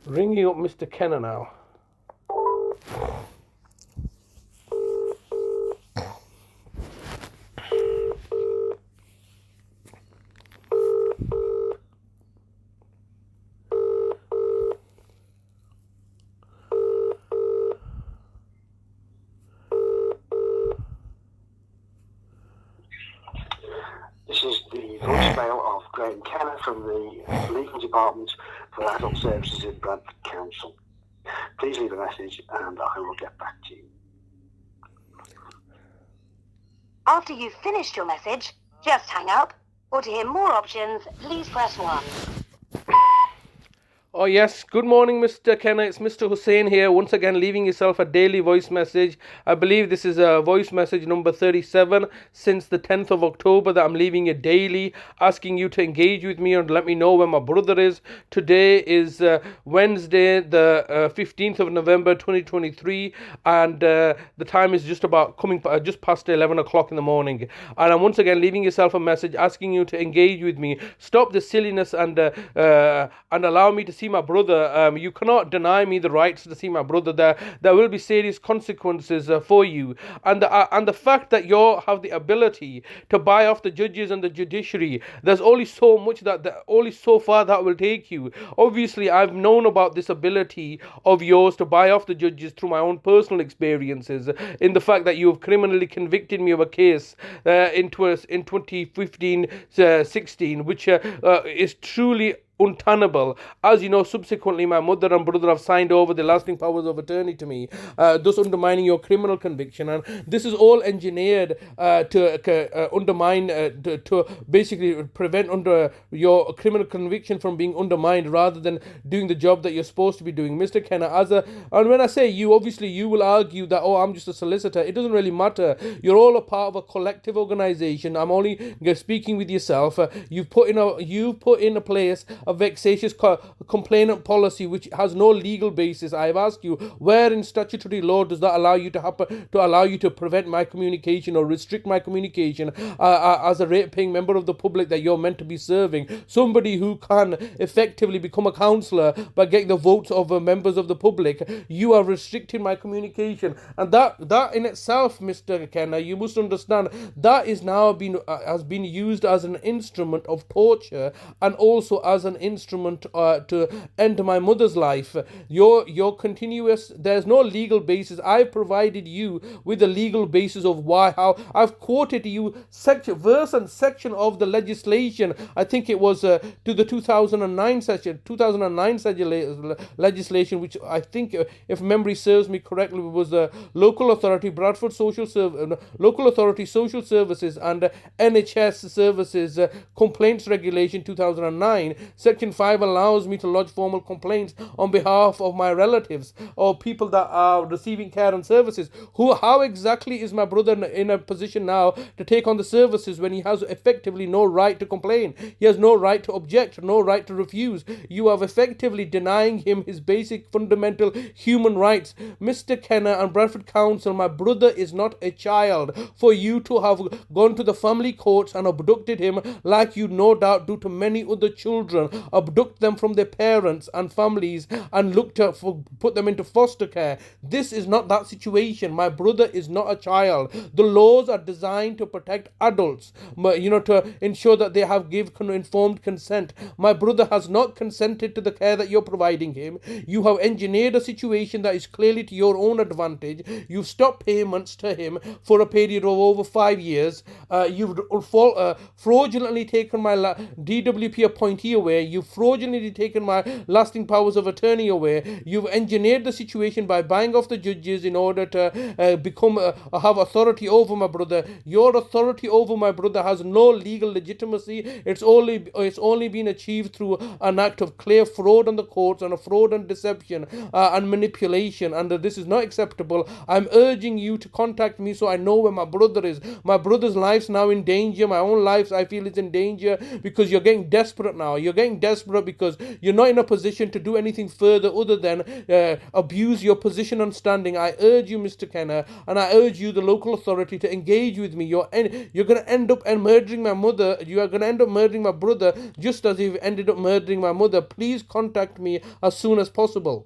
Ringing up Mr. Kenna now. This is the voicemail of Graeme Kenna from the Legal Department for Adult Services in Bradford Council. Please leave a message and I will get back to you. After you've finished your message, just hang up, or to hear more options, please press 1. Oh yes, good morning Mr. Kenna, it's Mr. Hussain here, once again leaving yourself a daily voice message. I believe this is voice message number 37 since the 10th of October that I'm leaving it daily, asking you to engage with me and let me know where my brother is. Today is Wednesday, the 15th of November 2023, and the time is just past 11 o'clock in the morning. And I'm once again leaving yourself a message asking you to engage with me. Stop the silliness and allow me to see my brother. You cannot deny me the rights to see my brother. There will be serious consequences for you, and the fact that you have the ability to buy off the judges and the judiciary, there's only so much only so far that will take you. Obviously, I've known about this ability of yours to buy off the judges through my own personal experiences, in the fact that you have criminally convicted me of a case in 2015-16, which is truly untenable. As you know, subsequently my mother and brother have signed over the lasting powers of attorney to me, thus undermining your criminal conviction, and this is all engineered to undermine, to basically prevent your criminal conviction from being undermined, rather than doing the job that you're supposed to be doing. Mr. Kenna, and when I say you, obviously you will argue that, oh, I'm just a solicitor. It doesn't really matter. You're all a part of a collective organization. I'm only speaking with yourself. You've put in a place a vexatious complainant policy which has no legal basis. I've asked you, where in statutory law does that allow you to happen, to allow you to prevent my communication or restrict my communication as a rate-paying member of the public that you're meant to be serving? Somebody who can effectively become a councillor by getting the votes of members of the public. You are restricting my communication, and that in itself, Mr. Kenna, you must understand, that is now has been used as an instrument of torture, and also as an instrument to end my mother's life. Your continuous, there's no legal basis. I've provided you with the legal basis of how I've quoted you verse and section of the legislation. I think it was to the 2009 legislation, which I think, if memory serves me correctly, was the local authority Bradford local authority social services and NHS services complaints regulation 2009. Section 5 allows me to lodge formal complaints on behalf of my relatives or people that are receiving care and services. How exactly is my brother in a position now to take on the services when he has effectively no right to complain? He has no right to object, no right to refuse. You are effectively denying him his basic fundamental human rights. Mr. Kenna and Bradford Council, my brother is not a child for you to have gone to the family courts and abducted him, like you no doubt do to many other children. Abduct them from their parents and families and put them into foster care. This is not that situation. My brother is not a child. The laws are designed to protect adults, to ensure that they have given informed consent. My brother has not consented to the care that you're providing him. You have engineered a situation that is clearly to your own advantage. You've stopped payments to him for a period of over 5 years. You've fraudulently taken my DWP appointee away. You've fraudulently taken my lasting powers of attorney away. You've engineered the situation by buying off the judges in order to have authority over my brother. Your authority over my brother has no legal legitimacy. It's only been achieved through an act of clear fraud on the courts and a fraud and deception and manipulation, and this is not acceptable. I'm urging you to contact me so I know where my brother is. My brother's life's now in danger. My own life, I feel, is in danger because you're getting desperate now. You're getting getting desperate because you're not in a position to do anything further other than abuse your position and standing, I urge you, Mr. Kenna, and I urge you, the local authority, to engage with me. You're going to end up murdering my mother. You are going to end up murdering my brother, just as you've ended up murdering my mother. Please contact me as soon as possible.